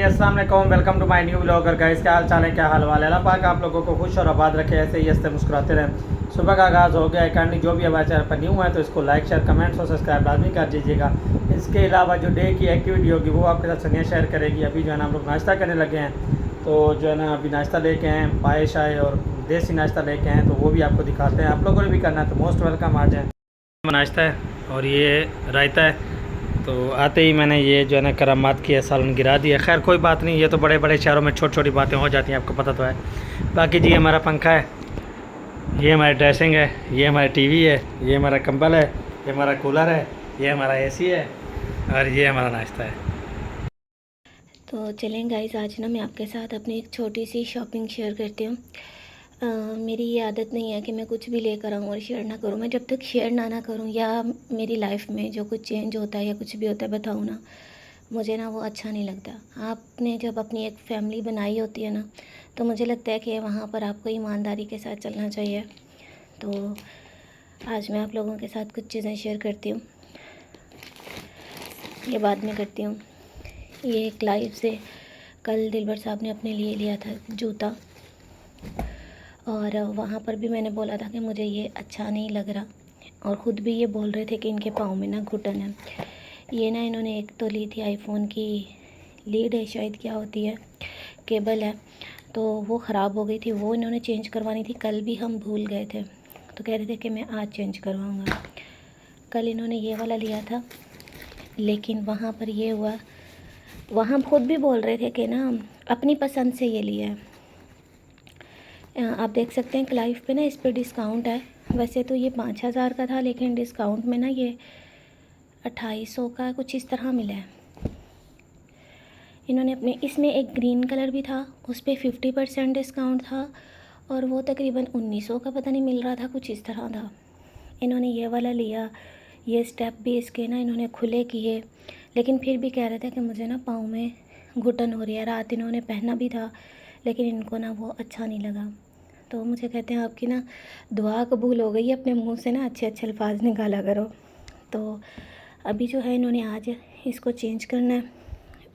अस्सलाम वालेकुम, welcome to my new blogger. Guys, क्या हाल चाल है, क्या हाल वाल है। अल्लाह पाक आप लोगों को खुश और आबाद रखे, ऐसे ही हंसते मुस्कुराते रहें। सुबह का आगाज़ हो गया है। काइंडली जो भी हमारे चैनल पर न्यू है तो इसको लाइक शेयर कमेंट्स और सब्सक्राइब लाजमी कर दीजिएगा। इसके अलावा जो डे की एक्टिविटी होगी वो आपके साथ सनिया शेयर करेगी। अभी जो है ना हम लोग नाश्ता करने लगे हैं, तो जो है ना अभी नाश्ता लेके हैं, पाए शाय और देसी नाश्ता लेके हैं, तो वो भी आपको दिखाते हैं। आप लोगों ने भी करना है तो मोस्ट वेलकम, आ जाए। नाश्ता है और ये रायता है। तो आते ही मैंने ये जो है ना करामात की सालन गिरा दिया। खैर कोई बात नहीं, ये तो बड़े बड़े शहरों में छोटी छोटी बातें हो जाती हैं, आपको पता तो है। बाकी जी हमारा पंखा है, ये हमारी ड्रेसिंग है, ये हमारी टीवी है, ये हमारा कंबल है, ये हमारा कूलर है, ये हमारा एसी है और ये हमारा नाश्ता है। तो चलें गाइस, आज ना मैं आपके साथ अपनी एक छोटी सी शॉपिंग शेयर करती हूँ। मेरी ये आदत नहीं है कि मैं कुछ भी लेकर आऊँ और शेयर ना करूँ। मैं जब तक शेयर ना करूँ या मेरी लाइफ में जो कुछ चेंज होता है या कुछ भी होता है बताऊँ ना, मुझे ना वो अच्छा नहीं लगता। आपने जब अपनी एक फ़ैमिली बनाई होती है ना, तो मुझे लगता है कि वहाँ पर आपको ईमानदारी के साथ चलना चाहिए। तो आज मैं आप लोगों के साथ कुछ चीज़ें शेयर करती हूँ, ये बाद में करती हूँ। ये एक लाइव से कल दिलबर साहब ने अपने लिए लिया था जूता, और वहाँ पर भी मैंने बोला था कि मुझे ये अच्छा नहीं लग रहा, और ख़ुद भी ये बोल रहे थे कि इनके पाँव में ना घुटन है। ये ना इन्होंने एक तो ली थी आईफोन की लीड है, शायद क्या होती है, केबल है, तो वो ख़राब हो गई थी। वो इन्होंने चेंज करवानी थी। कल भी हम भूल गए थे, तो कह रहे थे कि मैं आज चेंज करवाऊँगा। कल इन्होंने ये वाला लिया था, लेकिन वहाँ पर ये हुआ, वहाँ खुद भी बोल रहे थे कि ना अपनी पसंद से ये लिया है। आप देख सकते हैं क्लाइव पे ना इस पर डिस्काउंट है। वैसे तो ये 5,000 का था, लेकिन डिस्काउंट में ना ये 2,800 का कुछ इस तरह मिला है। इन्होंने अपने इसमें एक ग्रीन कलर भी था, उस पर 50% डिस्काउंट था, और वो तकरीबन 1,900 का पता नहीं मिल रहा था, कुछ इस तरह था। इन्होंने ये वाला लिया। ये स्टेप भी इसके ना इन्होंने खुले किए, लेकिन फिर भी कह रहे थे कि मुझे ना पाँव में घुटन हो रही है। रात इन्होंने पहना भी था, लेकिन इनको ना वो अच्छा नहीं लगा। तो मुझे कहते हैं आपकी ना दुआ कबूल हो गई, अपने मुंह से ना अच्छे अच्छे अल्फाज निकाला करो। तो अभी जो है इन्होंने आज इसको चेंज करना है।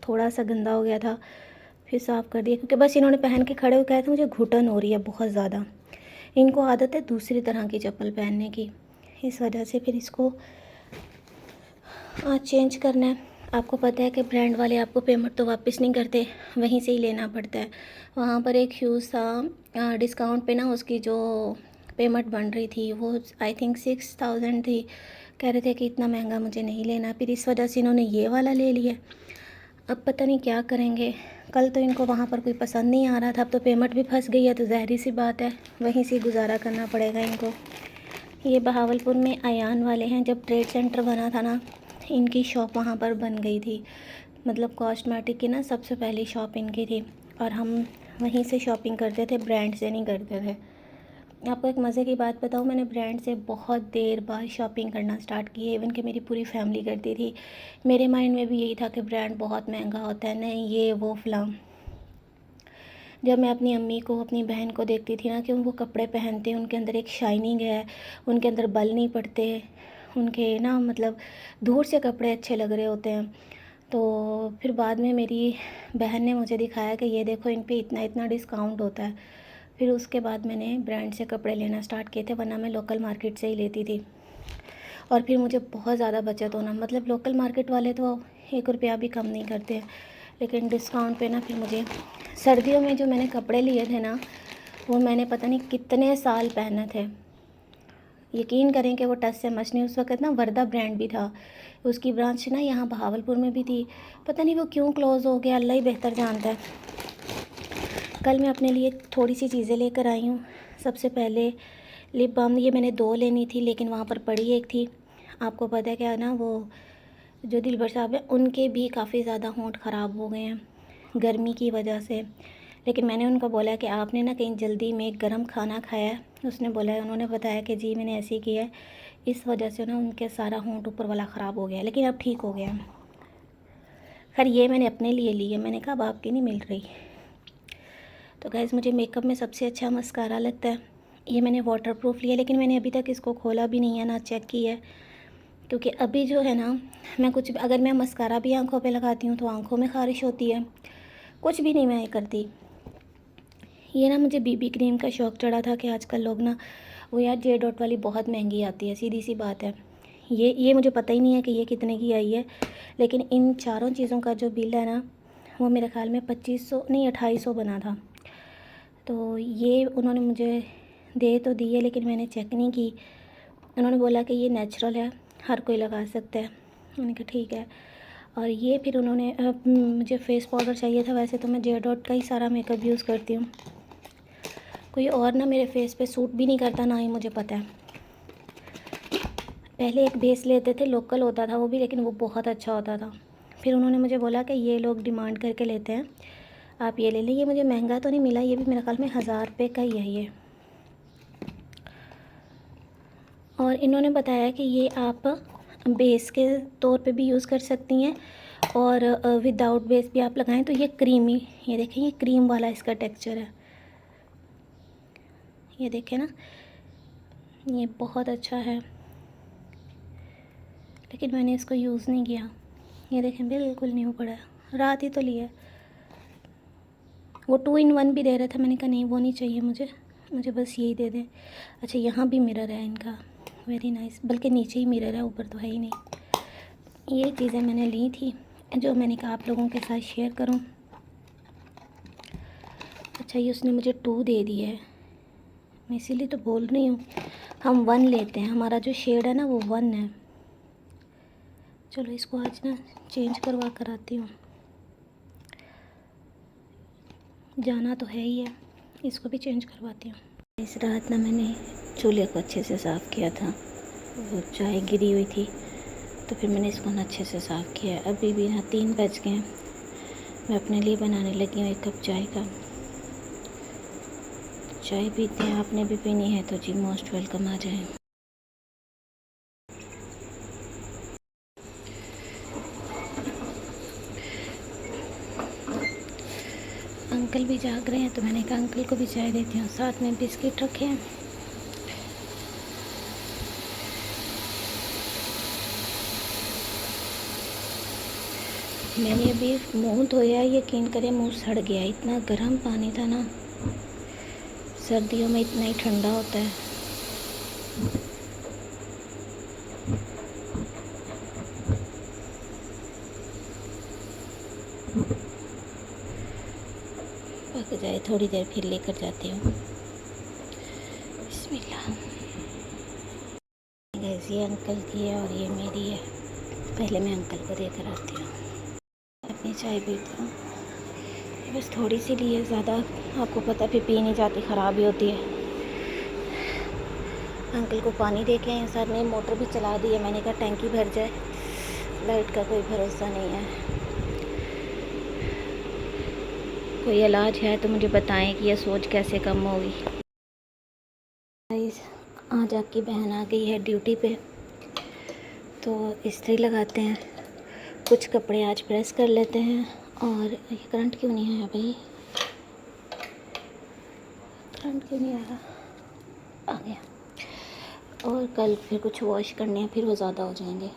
थोड़ा सा गंदा हो गया था, फिर साफ़ कर दिया, क्योंकि बस इन्होंने पहन के खड़े हो कहा था मुझे घुटन हो रही है बहुत ज़्यादा। इनको आदत है दूसरी तरह की चप्पल पहनने की, इस वजह से फिर इसको आज चेंज करना है। आपको पता है कि ब्रांड वाले आपको पेमेंट तो वापस नहीं करते, वहीं से ही लेना पड़ता है। वहाँ पर एक शूज़ था डिस्काउंट पे ना, उसकी जो पेमेंट बन रही थी वो आई थिंक 6,000 थी। कह रहे थे कि इतना महंगा मुझे नहीं लेना, फिर इस वजह से इन्होंने ये वाला ले लिया। अब पता नहीं क्या करेंगे। कल तो इनको वहाँ पर कोई पसंद नहीं आ रहा था, अब तो पेमेंट भी फंस गई है, तो ज़ाहिर सी बात है वहीं से गुजारा करना पड़ेगा इनको। ये बहावलपुर में अयान वाले हैं, जब ट्रेड सेंटर बना था ना, इनकी शॉप वहाँ पर बन गई थी। मतलब कॉस्मेटिक की ना सबसे पहली शॉप इनकी थी, और हम वहीं से शॉपिंग करते थे, ब्रांड से नहीं करते थे। आपको एक मज़े की बात बताऊँ, मैंने ब्रांड से बहुत देर बाद शॉपिंग करना स्टार्ट की है। इवन कि मेरी पूरी फैमिली करती थी। मेरे माइंड में भी यही था कि ब्रांड बहुत महंगा होता है, नहीं ये वो फलां। जब मैं अपनी अम्मी को, अपनी बहन को देखती थी ना कि वो कपड़े पहनते हैं, उनके अंदर एक शाइनिंग है, उनके अंदर बल नहीं पड़ते, उनके ना मतलब दूर से कपड़े अच्छे लग रहे होते हैं। तो फिर बाद में मेरी बहन ने मुझे दिखाया कि ये देखो इन पे इतना इतना डिस्काउंट होता है। फिर उसके बाद मैंने ब्रांड से कपड़े लेना स्टार्ट किए थे, वरना मैं लोकल मार्केट से ही लेती थी। और फिर मुझे बहुत ज़्यादा बचत होना, मतलब लोकल मार्केट वाले तो 1 रुपया भी कम नहीं करते, लेकिन डिस्काउंट पे ना फिर मुझे सर्दियों में जो मैंने कपड़े लिए थे ना, वो मैंने पता नहीं कितने साल पहने थे। यकीन करें कि वो टच से मच नहीं। उस वक़्त ना वर्दा ब्रांड भी था, उसकी ब्रांच ना यहाँ बहावलपुर में भी थी, पता नहीं वो क्यों क्लोज़ हो गया, अल्लाह ही बेहतर जानता है। कल मैं अपने लिए थोड़ी सी चीज़ें लेकर आई हूँ। सबसे पहले लिप बाम, ये मैंने 2 लेनी थी, लेकिन वहाँ पर पड़ी एक थी। आपको पता है क्या ना, वो जो दिलबर साहब हैं उनके भी काफ़ी ज़्यादा होंठ ख़राब हो गए हैं गर्मी की वजह से। लेकिन मैंने उनको बोला कि आपने ना कहीं जल्दी में गर्म खाना खाया है। उसने बोला, उन्होंने बताया कि जी मैंने ऐसे ही किया है, इस वजह से ना उनके सारा होंठ ऊपर वाला ख़राब हो गया, लेकिन अब ठीक हो गया। खैर ये मैंने अपने लिए ली है, मैंने कहा अब आपकी नहीं मिल रही। तो गाइस, मुझे मेकअप में सबसे अच्छा मस्कारा लगता है। ये मैंने वाटरप्रूफ लिया, लेकिन मैंने अभी तक इसको खोला भी नहीं है, ना चेक किया है, क्योंकि अभी जो है ना, मैं कुछ अगर मैं मस्कारा भी आंखों पे लगाती हूँ तो आंखों में ख़ारिश होती है, कुछ भी नहीं मैं करती। ये ना मुझे बीबी क्रीम का शौक़ चढ़ा था कि आजकल लोग ना वो यार जे डॉट वाली बहुत महंगी आती है, सीधी सी बात है। ये मुझे पता ही नहीं है कि ये कितने की आई है, लेकिन इन चारों चीज़ों का जो बिल है ना वो मेरे ख़्याल में 2500 नहीं 2800 बना था। तो ये उन्होंने मुझे दे तो दी है, लेकिन मैंने चेक नहीं की। उन्होंने बोला कि ये नेचुरल है, हर कोई लगा सकता है। मैंने कहा ठीक है। और ये फिर उन्होंने मुझे फ़ेस पाउडर चाहिए था। वैसे तो मैं जे डॉट का ही सारा मेकअप यूज़ करती हूँ, कोई और ना मेरे फेस पे सूट भी नहीं करता, ना ही मुझे पता है। पहले एक बेस लेते थे, लोकल होता था वो भी, लेकिन वो बहुत अच्छा होता था। फिर उन्होंने मुझे बोला कि ये लोग डिमांड करके लेते हैं, आप ये ले लें। ये मुझे महंगा तो नहीं मिला, ये भी मेरे ख्याल में 1000 रुपये का ही है ये। और इन्होंने बताया कि ये आप बेस के तौर पे भी यूज़ कर सकती हैं और विदाउट बेस भी आप लगाएं तो ये क्रीमी, ये देखें ये क्रीम वाला इसका टेक्सचर है, ये देखें ना, ये बहुत अच्छा है। लेकिन मैंने इसको यूज़ नहीं किया। ये देखें बिल्कुल न्यू पड़ा है, रात ही तो लिया। वो 2 in 1 भी दे रहा था, मैंने कहा नहीं वो नहीं चाहिए मुझे बस यही दे दें। अच्छा यहाँ भी मिरर है इनका, वेरी नाइस, बल्कि नीचे ही मिरर है, ऊपर तो है ही नहीं। ये चीज़ें मैंने ली थी जो मैंने कहा आप लोगों के साथ शेयर करूं। अच्छा ये उसने मुझे 2 दे दिया है, मैं इसीलिए तो बोल रही हूँ हम 1 लेते हैं, हमारा जो शेड है ना वो 1 है। चलो इसको आज ना चेंज करवा कर आती हूँ, जाना तो है ही है, इसको भी चेंज करवाती हूँ। इस रात ना मैंने चूल्हे को अच्छे से साफ़ किया था, वो चाय गिरी हुई थी तो फिर मैंने इसको ना अच्छे से साफ़ किया। अभी भी ना 3 बज गए, मैं अपने लिए बनाने लगी हूँ 1 कप चाय का। चाय पीते हैं, आपने भी पीनी है तो जी मोस्ट वेलकम, आ जाएं। अंकल भी जाग रहे हैं तो मैंने कहा अंकल को भी चाय देती हूँ, साथ में बिस्किट रखे हैं। मैंने अभी मुंह धोया, यकीन करें मुंह सड़ गया, इतना गर्म पानी था ना, सर्दियों में इतना ही ठंडा होता है। पक जाए थोड़ी देर फिर लेकर जाती हूँ। बिस्मिल्लाह। गैस ये अंकल की है और ये मेरी है, पहले मैं अंकल को देकर आती हूँ, अपनी चाय पीती हूँ। बस थोड़ी सी ली है, ज़्यादा आपको पता फिर पी नहीं जाती, ख़राब ही होती है। अंकल को पानी दे के आए, साथ में मोटर भी चला दी है, मैंने कहा टैंकी भर जाए, लाइट का कोई भरोसा नहीं है। कोई इलाज है तो मुझे बताएं कि यह सोच कैसे कम होगी। आज आपकी बहन आ गई है ड्यूटी पे, तो इस्त्री लगाते हैं, कुछ कपड़े आज प्रेस कर लेते हैं। और ये करंट क्यों नहीं आया भाई, करंट क्यों नहीं आया, आ गया। और कल फिर कुछ वॉश करने हैं, फिर वो ज़्यादा हो जाएंगे,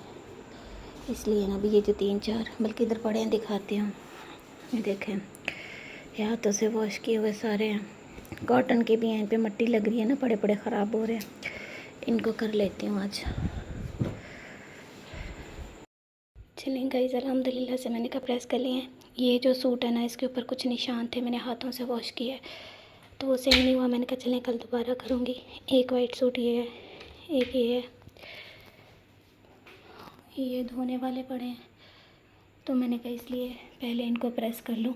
इसलिए ना अभी ये जो 3-4 बल्कि इधर पड़े हैं दिखाती हूँ, ये देखें ये हाथों से वॉश किए हुए सारे हैं, कॉटन के भी हैं, इन पे मिट्टी लग रही है ना, पड़े पड़े ख़राब हो रहे हैं, इनको कर लेती हूँ आज। चलिए गाइस अल्हम्दुलिल्लाह से मैंने कहा प्रेस कर लिए हैं। ये जो सूट है ना इसके ऊपर कुछ निशान थे, मैंने हाथों से वॉश किया है तो वो सही नहीं हुआ, मैंने कहा चलें कल दोबारा करूँगी। एक वाइट सूट ये है, एक ये है, ये धोने वाले पड़े हैं तो मैंने कहा इसलिए पहले इनको प्रेस कर लूँ,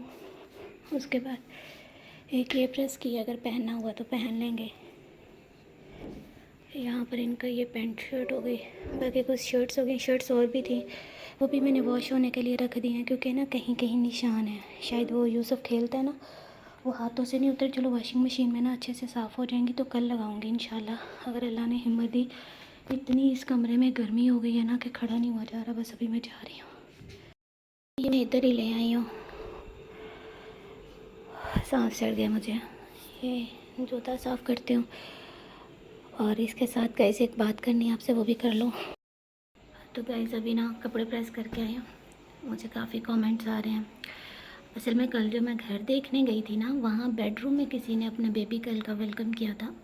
उसके बाद एक ये प्रेस किया, अगर पहनना हुआ तो पहन लेंगे। यहाँ पर इनका ये पैंट शर्ट हो गई, बाकी कुछ शर्ट्स हो गई, शर्ट्स और भी थी वो भी मैंने वॉश होने के लिए रख दी हैं, क्योंकि ना कहीं कहीं निशान है, शायद वो यूसुफ खेलता है ना वो हाथों से नहीं उतर। चलो वॉशिंग मशीन में ना अच्छे से साफ़ हो जाएंगी तो कल लगाऊंगी इंशाल्लाह, अगर अल्लाह ने हिम्मत दी। इतनी इस कमरे में गर्मी हो गई है ना कि खड़ा नहीं हुआ जा रहा, बस अभी मैं जा रही हूँ। ये मैं इधर ही ले आई हूँ, सांस चढ़ गया मुझे, ये जूता साफ़ करती हूँ। और इसके साथ गाइस एक बात करनी है आपसे, वो भी कर लो। तो गाइस अभी ना कपड़े प्रेस करके आई हूँ, मुझे काफ़ी कमेंट्स आ रहे हैं असल में कल जो मैं घर देखने गई थी ना, वहाँ बेडरूम में किसी ने अपने बेबी गर्ल का वेलकम किया था,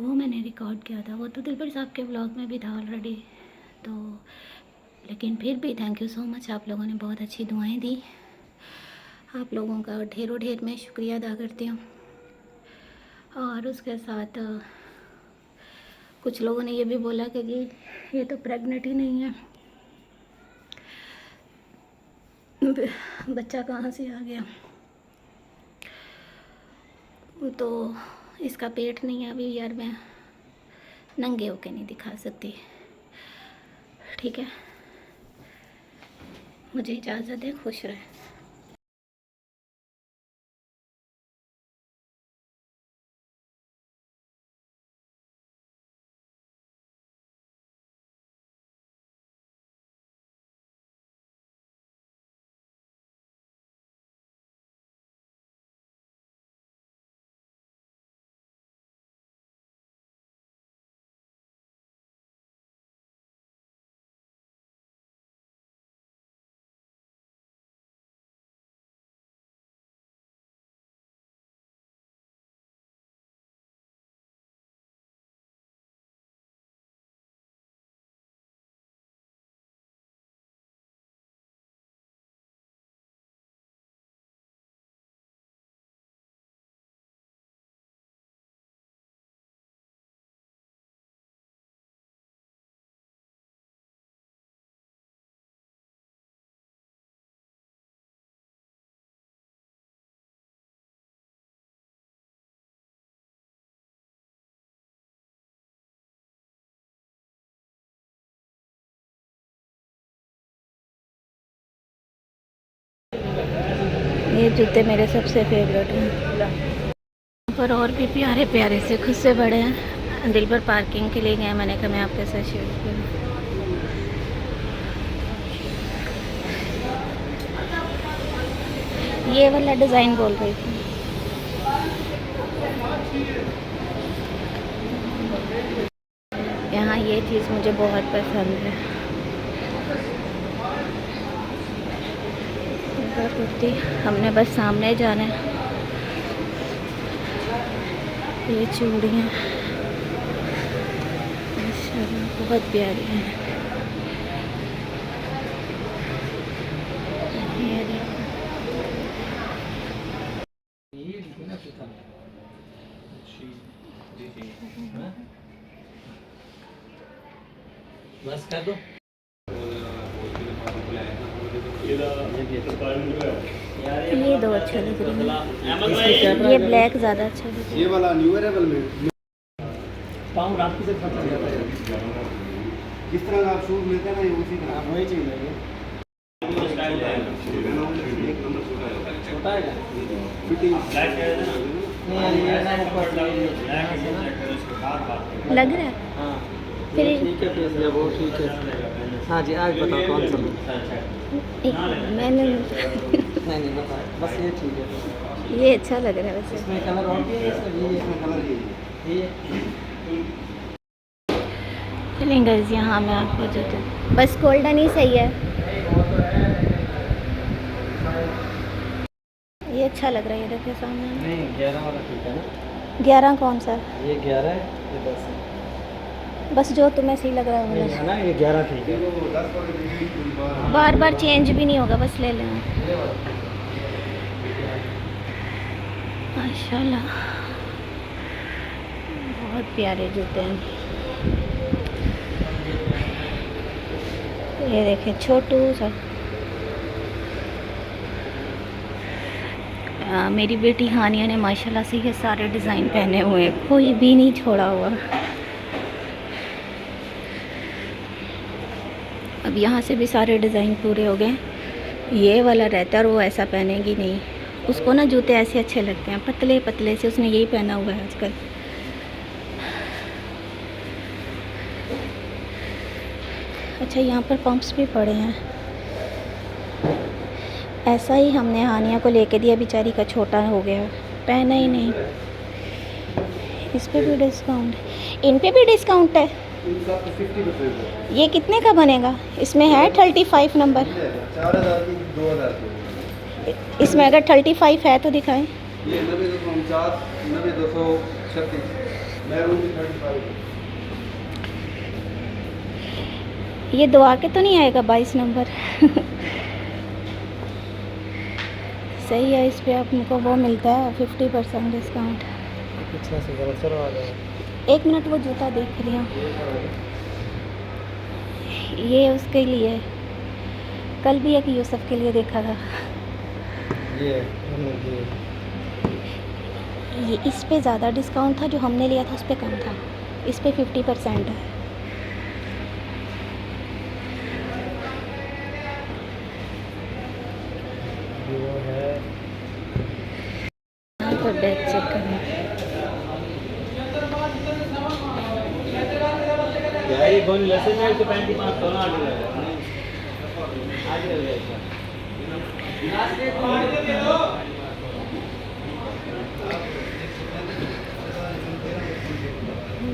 वो मैंने रिकॉर्ड किया था। वो तो दिलबर साहब के ब्लॉग में भी था ऑलरेडी। तो लेकिन फिर भी थैंक यू सो मच, आप लोगों ने बहुत अच्छी दुआएं दी। आप लोगों का ढेरों ढेर मैं शुक्रिया अदा करती हूँ। और उसके साथ कुछ लोगों ने ये भी बोला कि जी ये तो प्रेग्नेंट ही नहीं है, बच्चा कहाँ से आ गया। तो इसका पेट नहीं है अभी यार, मैं नंगे होके नहीं दिखा सकती, ठीक है। मुझे इजाज़त है, खुश रहे। ये जूते मेरे सबसे फेवरेट हैं। यहाँ पर और भी प्यारे प्यारे से खुद से बड़े हैं। दिलबर पार्किंग के लिए गए, मैंने कहा मैं आपके साथ शेयर करूँ। ये वाला डिज़ाइन बोल रही थी। यहाँ ये चीज़ मुझे बहुत पसंद है। कुर्ती हमने बस सामने जाना है। ये चूड़ियाँ बहुत प्यारी हैं। ये बस कर दो। ये दो अच्छा लग रहा है। ये ब्लैक ज़्यादा अच्छा लग रहा है। ये वाला न्यू अरेबल में पाँव रात से खत्म हो जाता है। जिस तरह का आप शूज लेते हैं ना, ये उसी तरह आप वही चीज़ लेंगे। छोटा है क्या? फिटिंग नहीं यार, ये ना ऊपर लग रहा है। हाँ फिर ठीक है, पीस ले वो ठीक है। हाँ जी, आज बताओ कौन सा मैंने नहीं बता, बस ये ठीक है। ये अच्छा लग रहा है वैसे। इसमें कलर और भी है, इसमें कलर ये चलें गाइस, यहाँ मैं आपको जो बस गोल्डन ही सही है। ये अच्छा लग रहा है, ये देखिए सामने। नहीं 11 वाला ठीक है ना। 11 कौन सा? ये 11 है, ये 10 है। बस जो तुम्हें सही लग रहा है नहीं वो है ना, ये 11 ठीक है। बार बार चेंज भी नहीं होगा, बस ले लेना। माशाल्लाह बहुत प्यारे जूते हैं। ये देखें छोटू सा। मेरी बेटी हानिया ने माशाल्लाह से ये सारे डिज़ाइन पहने हुए हैं, कोई भी नहीं छोड़ा हुआ। अब यहाँ से भी सारे डिज़ाइन पूरे हो गए। ये वाला रहता है और वो ऐसा पहनेगी नहीं, उसको ना जूते ऐसे अच्छे लगते हैं पतले पतले से, उसने यही पहना हुआ है आजकल। अच्छा यहाँ पर पंप्स भी पड़े हैं। ऐसा ही हमने हानिया को लेके दिया, बेचारी का छोटा हो गया, पहना ही नहीं। इस पे भी डिस्काउंट, इन पे भी डिस्काउंट है। ये कितने का बनेगा? इसमें है 35 नंबर। 4000 की 2000 की। इसमें अगर 35 है तो दिखाएं। ये 90-249, 90-236, मैरून की 35। ये दो आके तो नहीं आएगा 22 नंबर। सही है, इस पे आपको वो मिलता है 50% डिस्काउंट। पीछे से जरा चलो आ जाए। 1 मिनट, वो जूता देख लिया। ये उसके लिए, कल भी एक यूसुफ के लिए देखा था। ये ये इस पे ज़्यादा डिस्काउंट था, जो हमने लिया था उस पे कम था। इस पे 50% है। वो है यहाँ पर बैग चेक करें। ये बोल लसे में तो 35 दोनों आ गए। आगे ले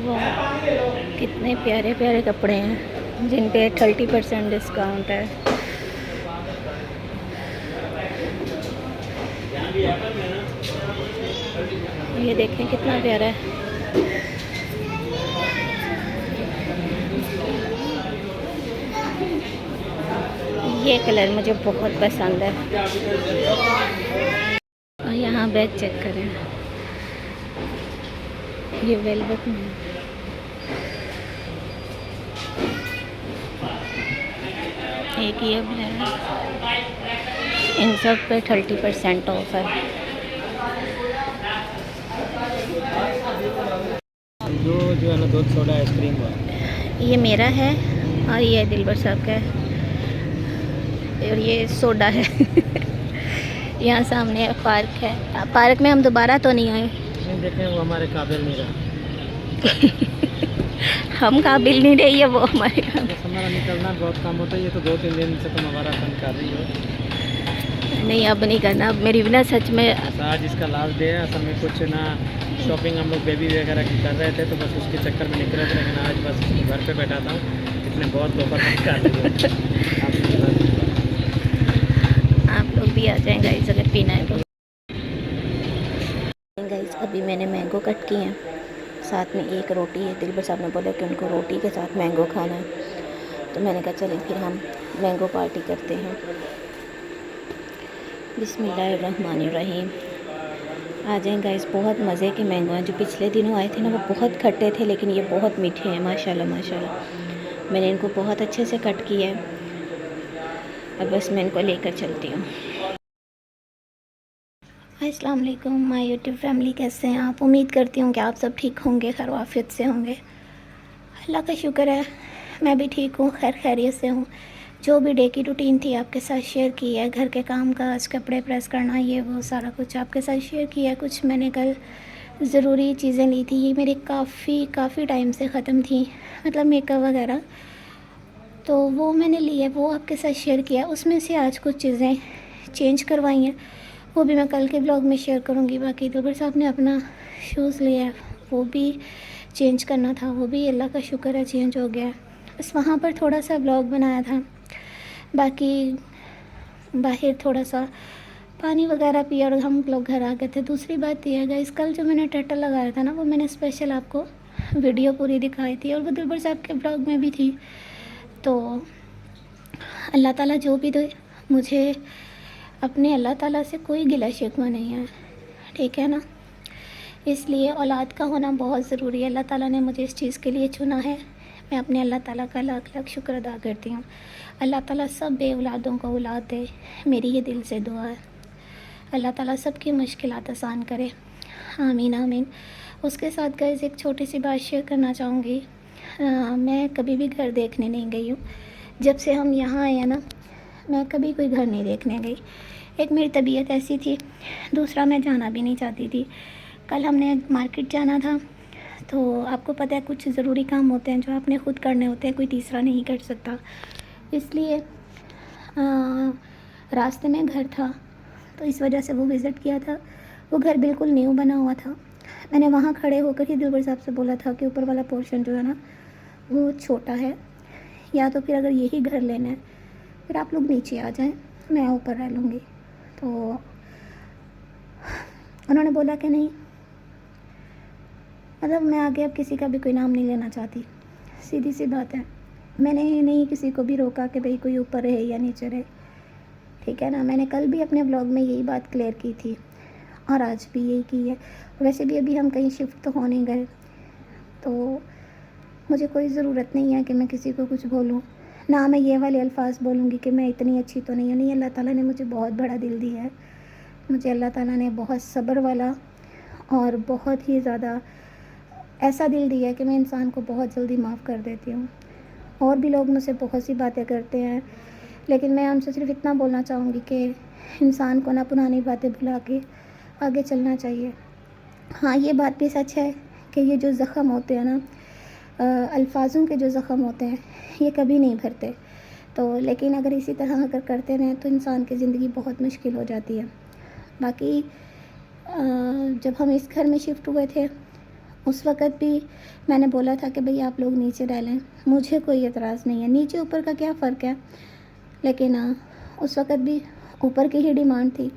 वाह, कितने प्यारे प्यारे कपड़े हैं जिन पे 30% डिस्काउंट है। ये देखें कितना प्यारा है। ये कलर मुझे बहुत पसंद है। और यहाँ बैग चेक करें, ये वेलवेट में है। एक ये ब्लैक, इन सब पे 30% ऑफ है। जो है ना दूध सोडा आइसक्रीम वाला, ये मेरा है और ये दिलबर साहब का है और ये सोडा है। यहाँ सामने पार्क है। पार्क में हम दोबारा तो नहीं आए। देखें वो हमारे काबिल नहीं रहा। हम काबिल नहीं रहे, ये वो हमारे काबिल। बस हमारा निकलना बहुत कम होता है। ये तो 2-3 दिन से तुम हमारा फन कर रही हो। नहीं, अब नहीं करना। अब मेरी बिना सच में आज इसका लास्ट डे है। असल में कुछ ना शॉपिंग हम लोग बेबी वगैरह की कर रहे थे, तो बस उसके चक्कर में निकले थे। लेकिन आज बस घर पे बैठा था, इसने बहुत दोपहर कर रही है। आप लोग भी आ जाएँ गाइस अगर पीना है तो। गाइस अभी मैंने मैंगो कट किए हैं, साथ में एक रोटी है। दिलबर साहब ने बोला कि उनको रोटी के साथ मैंगो खाना है, तो मैंने कहा चलें फिर हम मैंगो पार्टी करते हैं। बिस्मिल्लाहिर्रहमानिर्रहीम। आ जाएँ गाइस, बहुत मज़े के मैंगो हैं। जो पिछले दिनों आए थे ना, वो बहुत खट्टे थे, लेकिन ये बहुत मीठे हैं माशाल्लाह माशाल्लाह। मैंने इनको बहुत अच्छे से कट किया है। अब बस मैं इनको लेकर चलती हूँ। अस्सलाम वालेकुम माय यूट्यूब फैमिली, कैसे हैं आप? उम्मीद करती हूँ कि आप सब ठीक होंगे, खैर आफियत से होंगे। अल्लाह का शुक्र है मैं भी ठीक हूँ, खैर खैरियत से हूँ। जो भी डे की रूटीन थी आपके साथ शेयर की है। घर के काम काज, कपड़े प्रेस करना, ये वो सारा कुछ आपके साथ शेयर किया है। कुछ मैंने कल ज़रूरी चीज़ें ली थी, ये मेरे काफ़ी टाइम से ख़त्म थी, मतलब मेकअप वगैरह, तो वो मैंने ली है, वो आपके साथ शेयर किया। उसमें से आज कुछ चीज़ें चेंज करवाई हैं, वो भी मैं कल के ब्लॉग में शेयर करूँगी। बाकी दिलबर साहब ने अपना शूज़ लिया है, वो भी चेंज करना था, वो भी अल्लाह का शुक्र है चेंज हो गया है। बस वहाँ पर थोड़ा सा ब्लॉग बनाया था, बाकी बाहर थोड़ा सा पानी वगैरह पिया और हम लोग घर आ गए थे। दूसरी बात यह है गाइस, कल जो मैंने टर्टल लगाया था ना, वो मैंने स्पेशल आपको वीडियो पूरी दिखाई थी, और वो दिलबर साहब के ब्लॉग में भी थी। तो अल्लाह ताला जो भी दे मुझे, अपने अल्लाह ताला से कोई गिला शिकवा नहीं है, ठीक है ना। इसलिए औलाद का होना बहुत ज़रूरी है। अल्लाह ताला ने मुझे इस चीज़ के लिए चुना है। मैं अपने अल्लाह ताला का लाख लाख शुक्र अदा करती हूँ। अल्लाह ताला सब बे औलादों को औलाद दे, मेरी ये दिल से दुआ है। अल्लाह ताला सबकी मुश्किलात आसान करे, आमीन आमीन। उसके साथ गाइस एक छोटी सी बात शेयर करना चाहूँगी। मैं कभी भी घर देखने नहीं गई हूँ। जब से हम यहाँ आए हैं ना, मैं कभी कोई घर नहीं देखने गई। एक मेरी तबीयत ऐसी थी, दूसरा मैं जाना भी नहीं चाहती थी। कल हमने मार्केट जाना था, तो आपको पता है कुछ ज़रूरी काम होते हैं जो आपने ख़ुद करने होते हैं, कोई तीसरा नहीं कर सकता। इसलिए रास्ते में घर था, तो इस वजह से वो विज़िट किया था। वो घर बिल्कुल न्यू बना हुआ था। मैंने वहाँ खड़े होकर ही दिलबर साहब से बोला था कि ऊपर वाला पोर्शन जो है ना वो छोटा है, या तो फिर अगर यही घर लेना है फिर आप लोग नीचे आ जाएं, मैं ऊपर रह लूँगी। तो उन्होंने बोला कि नहीं, मतलब मैं आगे अब किसी का भी कोई नाम नहीं लेना चाहती, सीधी सी बात है। मैंने नहीं किसी को भी रोका कि भाई कोई ऊपर रहे या नीचे रहे, ठीक है ना। मैंने कल भी अपने ब्लॉग में यही बात क्लियर की थी और आज भी यही की है। वैसे भी अभी हम कहीं शिफ्ट तो हो नहीं गए, तो मुझे कोई ज़रूरत नहीं है कि मैं किसी को कुछ बोलूँ, ना मैं ये वाले अल्फाज बोलूँगी कि मैं इतनी अच्छी तो नहीं हूँ। नहीं, अल्लाह ताला ने मुझे बहुत बड़ा दिल दिया है। मुझे अल्लाह ताला ने बहुत सब्र वाला और बहुत ही ज़्यादा ऐसा दिल दिया है कि मैं इंसान को बहुत जल्दी माफ़ कर देती हूँ। और भी लोग मुझसे बहुत सी बातें करते हैं, लेकिन मैं उनसे सिर्फ इतना बोलना चाहूँगी कि इंसान को ना पुरानी बातें भुला के आगे चलना चाहिए। हाँ, ये बात भी सच है कि ये जो ज़ख़म होते हैं ना, अल्फाज़ों के जो ज़ख़म होते हैं, ये कभी नहीं भरते। तो लेकिन अगर इसी तरह अगर करते रहें तो इंसान की ज़िंदगी बहुत मुश्किल हो जाती है। बाकी जब हम इस घर में शिफ्ट हुए थे उस वक़्त भी मैंने बोला था कि भई आप लोग नीचे रह लें, मुझे कोई एतराज़ नहीं है। नीचे ऊपर का क्या फ़र्क है, लेकिन उस वक़्त भी ऊपर की ही डिमांड थी,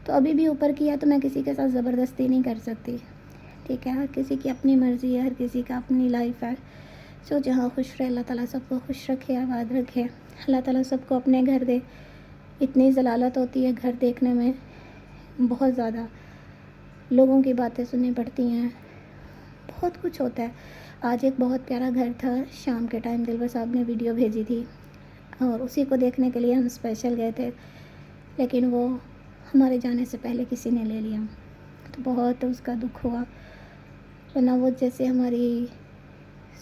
तो अभी भी ऊपर की है। तो मैं किसी के साथ ज़बरदस्ती नहीं कर सकती, ठीक है। हर किसी की अपनी मर्ज़ी है, हर किसी का अपनी लाइफ है। जो जहाँ खुश रहे, अल्लाह ताला सबको खुश रखे, आबाद रखे। अल्लाह ताला सबको अपने घर दे। इतनी ज़लालत होती है घर देखने में, बहुत ज़्यादा लोगों की बातें सुननी पड़ती हैं, बहुत कुछ होता है। आज एक बहुत प्यारा घर था, शाम के टाइम दिलबर साहब ने वीडियो भेजी थी और उसी को देखने के लिए हम स्पेशल गए थे, लेकिन वो हमारे जाने से पहले किसी ने ले लिया, तो बहुत उसका दुख हुआ। वरना वो जैसे हमारी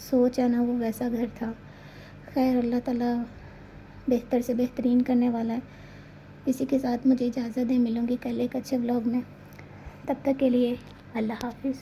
सोच है ना, वो वैसा घर था। खैर, अल्लाह ताला बेहतर से बेहतरीन करने वाला है। इसी के साथ मुझे इजाज़त है, मिलूँगी कल एक अच्छे व्लॉग में। तब तक के लिए अल्लाह हाफ़िज़।